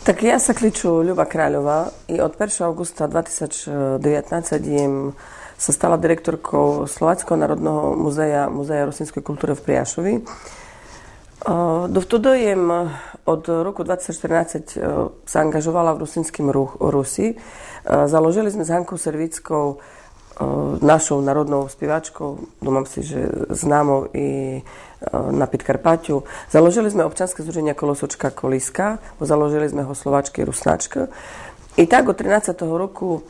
Tak ja sa kliču Ľuba Kráľová i od 1. augusta 2019 sa stala direktorkou Slováckého národného Múzea rusínskej kultúry v Priašovi. Dovtedy od roku 2014 sa angažovala v rusínskym Rusi. Založili sme s Hankou Servickou, našou národnou spievačkou, domám si, že známou i na Podkarpaťu. Založili sme občanské združenie Kolosočka Koliska, založili sme ho Slováčky Rusnáčka. I tak od 13. roku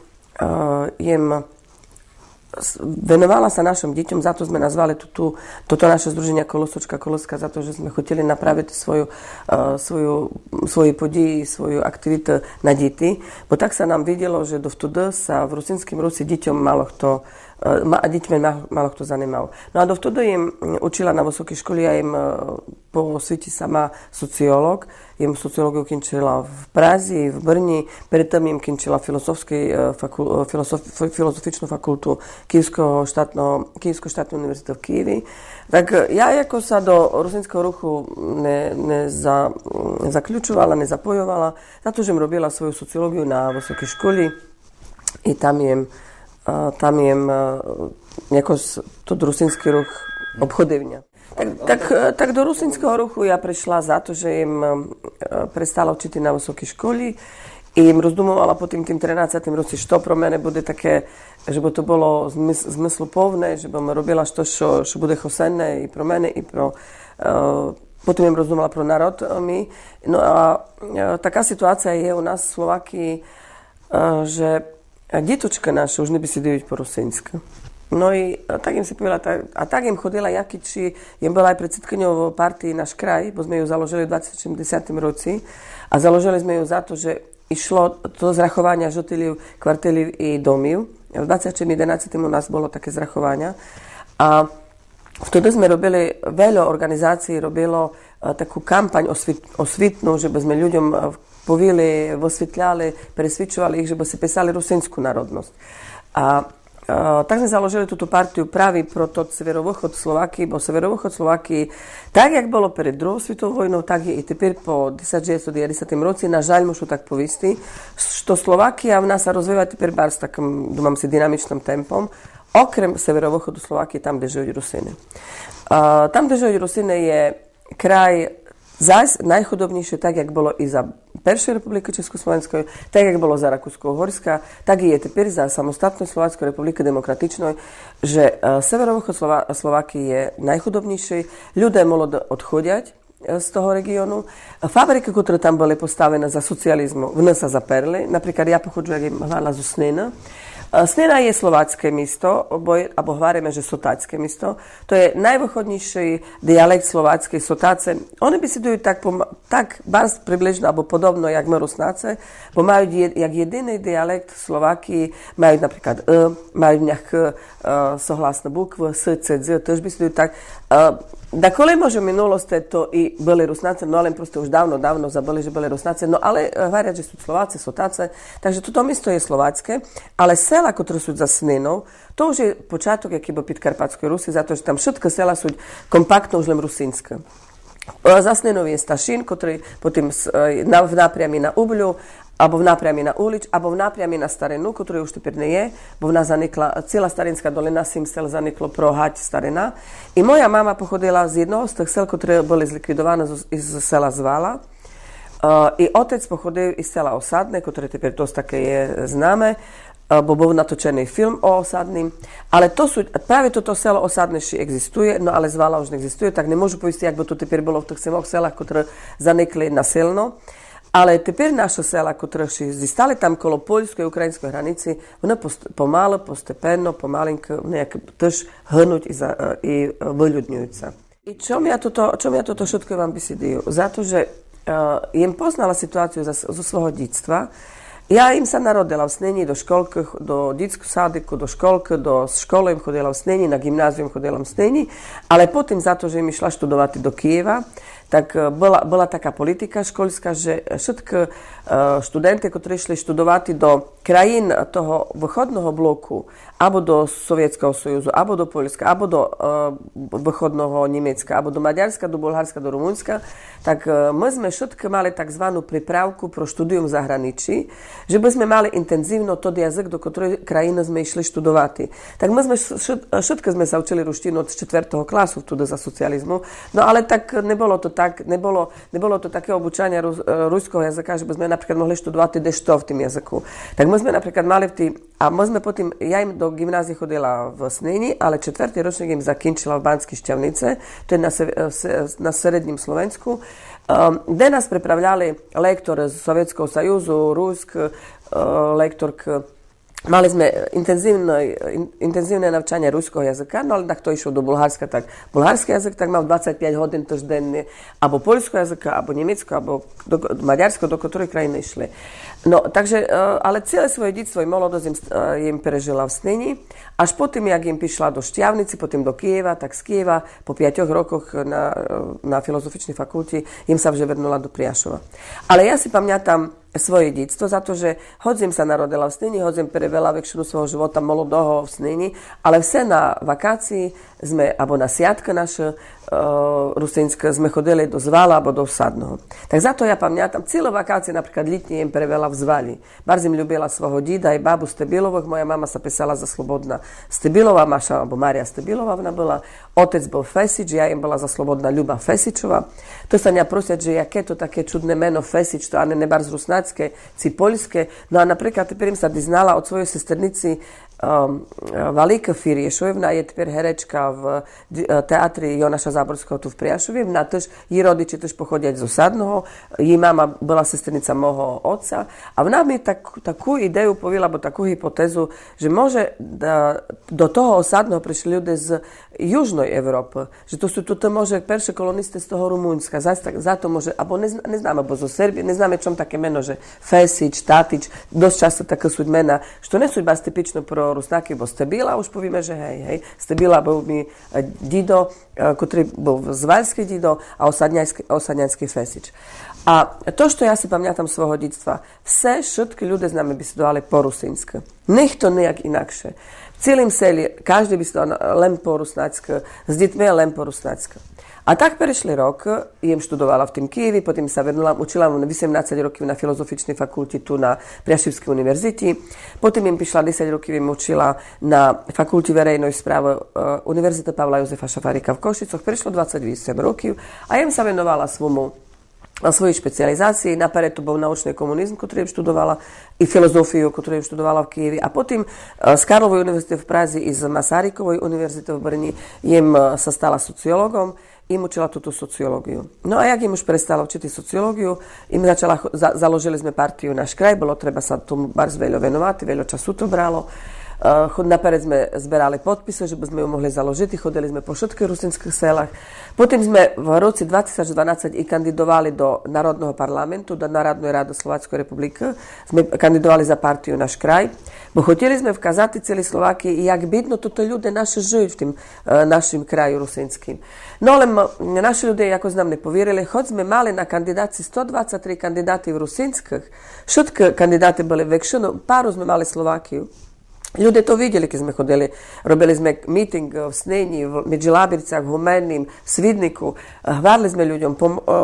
venovala sa našim deťom, za to sme nazvali toto naše združenie Kolosočka Koliska, za to, že sme chceli napraviť svoje podії, svoju aktivitu na deti. Bo tak sa nám videlo, že dovtedy sa v rusínskym Rusi deťom málo kto zanímal. No a dovtedy im učila na vysokej škole, ja im po svete sama sociológ. Jem sociológiu končila v Prazi, v Brni, predtým im končila filozofičnú fakultu Kyjevského štátnej univerzity v Kyjevi. Tak ja ako sa do rusínskeho ruchu zaključovala, nezapojovala, za to, že im robila svoju sociológiu na vysokej škole i tam jem nejako to rusínsky ruch obchodivňa. Tak do rusínskeho ruchu ja prišla za to, že im prestala učiť na vysokej škole i im rozdumovala po tým 13. roci, što pro mene bude také, že by to bolo zmyslupovné, že by ma robila što bude chosenné i pro mene, i pro... Potom im rozdumovala pro národ mi. No a taká situácia je u nás v Slovákii, že detočka naša už neby si diviť po rusínsku. No i tak im si povedala, a tak im chodila Jakiči, im bola aj predsedkyňou partii Náš kraj, bo sme ju založili v 2010 roci a založili sme ju za to, že išlo to zrachovania žotilív, kvartelív i domiv. V 2011 u nás bolo také zrachovania a vtedy sme robili, veľa organizácií robilo takú kampaň osvitnú, že by sme ľuďom povili, osvetľali, presvičovali ich, že by si písali rusínsku národnosť. A tak sme založili túto partiu práve pro to severovýchod Slováky, bo severovýchod Slováky, tak jak bolo pred druhou svetovou vojnou, tak je i teper po 1990 roci, na žaľ môžu tak povisti, što Slovakia v nás sa rozvíja teper bar s takým, domám si, dynamičným tempom, okrem severovýchodu Slováky, tam, kde žijú Rusíny. Tam, kde žijú Rusíny, je kraj zás najchudobnejšie, tak, jak bolo i za Peršej republiky Československej, tak, jak bolo za Rakúsko-Uhorska, tak je teper za samostatnú Slováckej republiky demokratičnej, že severovýchod Slováky je najchudobnejší, ľudia molodí odchodiať z toho regiónu. Fabriky, ktoré tam boli postavené za socializmu, v nás sa zaperli. Napríklad ja pochodžujem hľadala zo Snina. Snina je slovácké mesto, alebo hovoríme, že sotácké mesto. To je najvýchodnejší dialekt slováckej sotáce. Oni by si dajú tak bardzo približno, alebo podobno, jak my Rusnáce, bo majú jak jediný dialekt Slováky, majú napríklad majú nejaké sohlasné bukvy, s, c, z, tož by si dajú tak... Dakole može minulosti to i bili Rusnáce, no ale proste už dávno zabili, že bili Rusnáce, no ale hovoria, že sú Slováci, sotáce, takže toto mesto je slovácké, ale sela, ktoré sú za Sninou, to už je počátok, jaký bol Podkarpatskej Rusy, za to, že tam všetky sela sú kompaktno už len rusínske. Za Sninou je Stašín, ktorý potom v nápriami na Ubľu, alebo v nápriami na Ulič, alebo v nápriami na Starinu, ktorý už teper nie je, bo v nás zanikla celá Starinská dolina, 7 sel zaniklo pro Hať Starina. I moja mama pochodila z jednoho z tých sel, ktoré boli zlikvidované z sela Zvala. I otec pochodil iz sela Osadné, ktoré teper dosť také je známe, bo bol natočený film o Osadným. Ale práve toto selo Osadné ešte existuje, no ale Zvala už neexistuje, tak nemôžu povedať, jak by to teper bolo v tých 7 selách, ktoré zanikli nasilno. Ale teper naša sela, ktoré zistali tam kolo poľskej a ukrajinskej hranici, ona pomalu, postepeno, pomalinko nejak tež hrnúť i vyľudňujú sa. I čom ja toto všetko vám vysidím? Za to, že jem poznala situáciu zo svojho detstva. Ja im sa narodila v Snení do školky, do detského sádiku, do školky, do školy im chodila v Snení, na gymnázium chodila v Snení, ale potom za to, že im išla študovať do Kyjeva, tak bola taká politika školská, že všetky študenti, ktorí išli študovať do krajín toho východného bloku, alebo do Sovietskeho sojuzu, alebo do Poľska, alebo do východného Nemecka, alebo do Maďarska, do Bulharska, do Rumunska, tak my sme všetky mali takzvanú pripravku pro štúdium v zahraničí, že by sme mali intenzívno tod jazyk, do ktorej krajiny sme išli študovati. Tak my sme všetky sme sa učili ruštinu od 4. klasu tudy za socializmu, no ale tak nebolo to také obučanie ruského jazyka, že by sme napríklad mohli študovati dešto v tým jazyku. Tak my sme napríklad mali a my sme potom, ja im do gymnázie chodila v Snini, ale 4. ročník im zakončila v Banskej Štiavnice, to je na srednjem Slovensku, kde nás pripravljali lektor z Sovjetskog sajuzu, Rusk, lektor mali sme intenzívne navčanie ruského jazyka, no ale tak to išlo do Bulharska, tak bulharský jazyk tak mal 25 hodín týždenne, alebo poľského jazyka, alebo nemeckého, alebo maďarského, do ktorej krajiny išli. No, takže, ale celé svoje detstvo i molodosť im prežila v Snini, až potom, jak im prišla do Štiavnici, potom do Kieva, tak z Kieva po 5 rokoch na filozofičnej fakulti im sa vže vrnula do Priašova. Ale ja si pamätám svoje detstvo za to, že hodzim sa narodila v Snini, hodzim preveľa väčšinu svojho života molodoho v Snini, ale vse na vakácii sme, alebo na sviatky naše rusínske, sme chodili do Zvala alebo do Sadného. Tak za to ja pamätám, celé vakácie, napríklad letní, im preveľa v Zvali. Bardzo im ľúbila svojho dida i babu Stebilových, moja mama sa písala za Slobodná Stebilová, Maša, alebo Maria Stebilová, ona bola, otec bol Fesič, ja im bola za Slobodná Ľuba Fesičová. To sa mňa prosiať, že jaké to také čudné meno Fesič, to ani nebar z rusnácké, ci poľské. No a napríklad, tepер im sa znala od svojej sesternici Valíka Firiešovna, je tepер herečka v teatri Jonaša Záborského tu v Priašovie. Na tež, jej rodiči tež pochodiať zo Sadného. Jej mama bola sesternica môjho otca. A ona mi takú ideu povila, alebo takú hypotézu, že môže do toho Sadného prišli ľudia z južnej Európy. Že to môže perše koloniste z toho Rumunska. Za to môže, alebo neznáme, alebo zo Serbie, neznáme čom také meno, že Fesič, Tatič, dosť často také sú mena, što ne sú iba typično pro Rusnáky, bo Stebila, už povieme, že hej, Stebila bol mi dido, ktorý bol zvaľský dido a osadňanský Fesič. A to, što ja si pamätám svojho detstva, všetky ľudia z nami by si dovali po rusínsky. Nech to nejak inakšie. V celém seli, každý by si dal len po rusnácky, s deťmi len po rusnácky. A tak prešli rok, jem študovala v tým Kijevi, potom sa vrnula, učila 18 rokov na filozofičnej fakulti tu na Priašivskej univerziti. Potom im prišla 10 rokov, im učila na fakulti verejnej správy Univerzity Pavla Jozefa Šafárika v Košicoch. Prešlo 28 rokov a jem sa venovala svojej špecializácii. Napred to bol naučný komunizm, ktorý študovala, i filozofiu, ktorú študovala v Kijevi. A potom z Karlovej univerzity v Prazi i z Masarykovej univerzity v Brni jem sa stala sociológom. Im učila túto sociológiu. No a jak im už prestala učiť sociológiu, im založili sme partiu Náš kraj, bolo treba sa tomu bardzo veľa venovať, veľa času to bralo. Napered sme zberali podpisy, že by sme ju mohli založiť, chodili sme po všetkých rusínskych selách. Potom sme v roci 2012 i kandidovali do Národného parlamentu, do Národnej rady Slovenskej republiky. Sme kandidovali za partiu Náš kraj, bo chteli sme vkazati celý Slovákii, jak bidno toto ľudia naši žijú v tým našim kraju rusínskym. No ale naši ľudia, ako nám nepovierili, chod sme mali na kandidácii 123 kandidáty v rusínskych. Všetky kandidáty boli väčšinu, páru sme mali Slovákiu. Ľudia to videli, keď sme chodili. Robili sme meeting v Sneni, v Međilabircach, v Humennim, v Svidniku. Hvarili sme ľuďom,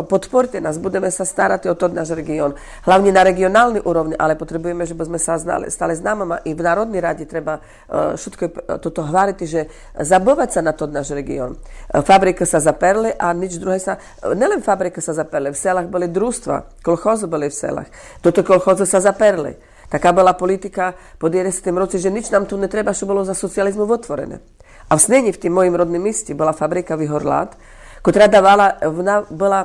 podporte nás, budeme sa starať o to náš región. Hlavne na regionálnej úrovni, ale potrebujeme, že by sme sa stali známama. I v Národnej rade treba všetko toto hvariť, že zabovať sa na to náš región. Fabriky sa zaperli a nič druhé sa... Nelen fabriky sa zaperli, v selách boli družstva, kolchozy boli v selách. Toto kolchozy sa zaperli. Taká bola politika po 90. roci, že nič nám tu netreba, čo bolo za socializmu otvorené. A v Sneni, v tým mojim rodným meste, bola fabrika Vihorlát, ktorá bola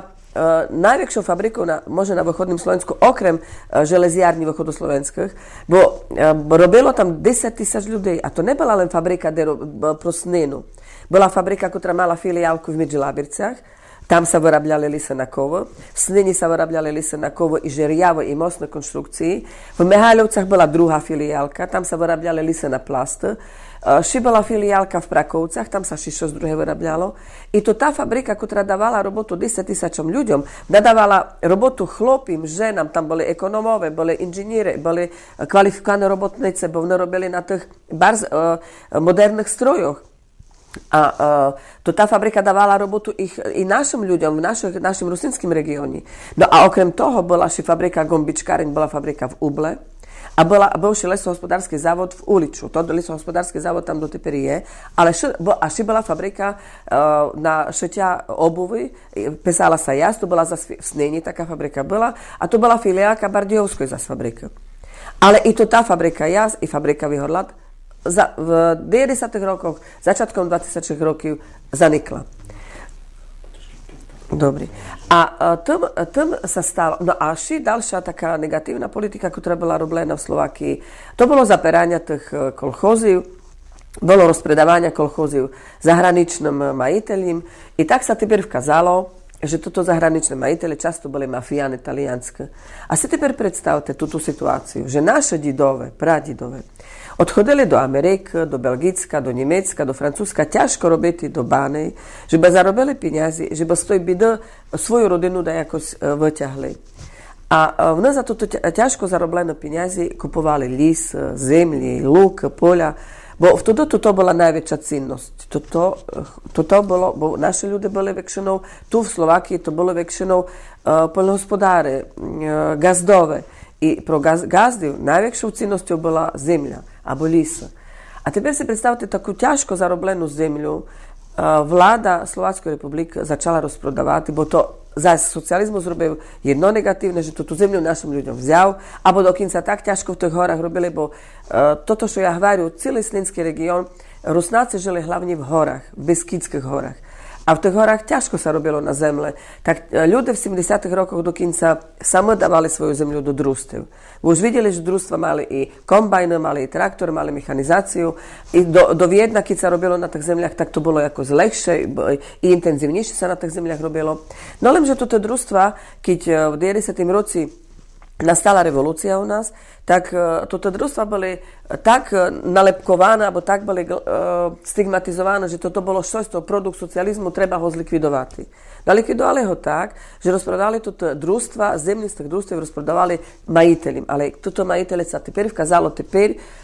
najväčšou fabrikou možno na východnom Slovensku, okrem železiarní východoslovenských, bo robilo tam 10 000 ľudí. A to nebola len fabrika pro Snenu. Bola fabrika, ktorá mala filiálku v Međilabircach, Tam sa vyrábľali lisené kovo, v Snini sa vyrábľali lisené kovo i žeriavo i mostné konštrukcii. V Miháľovcach bola druhá filiálka, tam sa vyrábľali lisené plasty. Ši bola filiálka v Prakovcach, tam sa šišo z druhé vyrábľalo. I to tá fabrika, ktorá dávala robotu 10 000 ľuďom, dadávala robotu chlopím, ženám, tam boli ekonomové, boli inžinieri, boli kvalifikované robotnice, bo robili na tých moderných strojoch. A to tá fabrika dávala robotu i našim ľuďom v našim rusínskym regióne. No a okrem toho bola ši fabrika gombičkáreň, bola fabrika v Uble a bol ši lesohospodársky závod v Uliču. To lesohospodársky závod tam doteper je, ale ši bola fabrika na šetia obuvy, pesala sa jas, to bola v Sneni, taká fabrika bola, a to bola filiálka Bardejovskoj zas fabrika. Ale i to tá fabrika jas, i fabrika Vyhorlat v 90. rokoch, začiatkom 20. rokov zanikla. Dobre. A tým sa stalo, no a ďalšia taká negatívna politika, ktorá bola robená v Slovákii, to bolo zaperania tých kolchóziv, bolo rozpredávania kolchóziv zahraničným majiteľom i tak sa teper vkazalo, že toto zahraničné majitele často boli mafiáne talianské. A si teper predstavte túto situáciu, že naše didové, pradidové, odchodili do Ameriky, do Belgicka, do Nemecka, do Francúzska, ťažko robiti do Bánej, že by zarobili peniazy, že by z tej bidy svoju rodinu da jako vyťahli. A v nás za toto ťažko zaroblené peniazy kupovali lis, zemlji, luk, poľa, bo v toto bola najväčšia cennosť. Toto bolo, bo naši ľudia boli väčšinou, tu v Slovákii to bolo väčšinou poľnohospodáre, gazdové. I pro gazdy najväčšou cennosťou bola zemľa, alebo lisa. A teper si predstavte takú ťažko zaroblenú zemľu. Vláda Slováckej republiky začala rozprodávať, bo to zase socializmus robil jedno negatívne, že tú zemľu našim ľuďom vzal, alebo dokonca tak ťažko v tých horách robili, bo toto, čo ja hovorím, celý Slinský región, Rusnáci žili hlavne v horách, v Beskydských horách. A v tých horách ťažko sa robilo na zemle. Tak ľudia v 70. rokoch dokonca sami dávali svoju zemľu do družstiev. Už videli, že družstva mali i kombajny, mali i traktor, mali mechanizáciu. I do Viedna, keď sa robilo na tých zemľach, tak to bolo ako zlehšie i intenzívnejšie sa na tých zemľach robilo. No len, že toto družstva, keď v 90. roci nastala revolúcia u nás, tak toto družstva boli tak nalepkované, alebo tak boli stigmatizované, že toto bolo šťastie, produkt socializmu, treba ho zlikvidovať. Likvidovali ho tak, že rozprodali toto družstva, zemlí z tých družstiev rozprodávali majiteľom. Ale toto majiteľe sa teper vkazalo,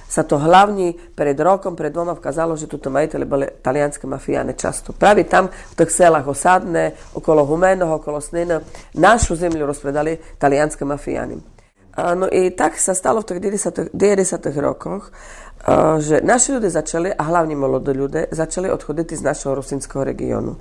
sa to hlavne pred rokom, pred dvoma vkazalo, že toto majiteľe boli talianské mafiáne často. Práve tam v tých selách Osadné, okolo Humenného, okolo Snina, našu zemľu rozpredali talianské mafiáni. No i tak sa stalo v tých 90. rokoch, že naši ľudia začali, a hlavne mladí ľudia, začali odchodiť z našeho rusínskeho regiónu.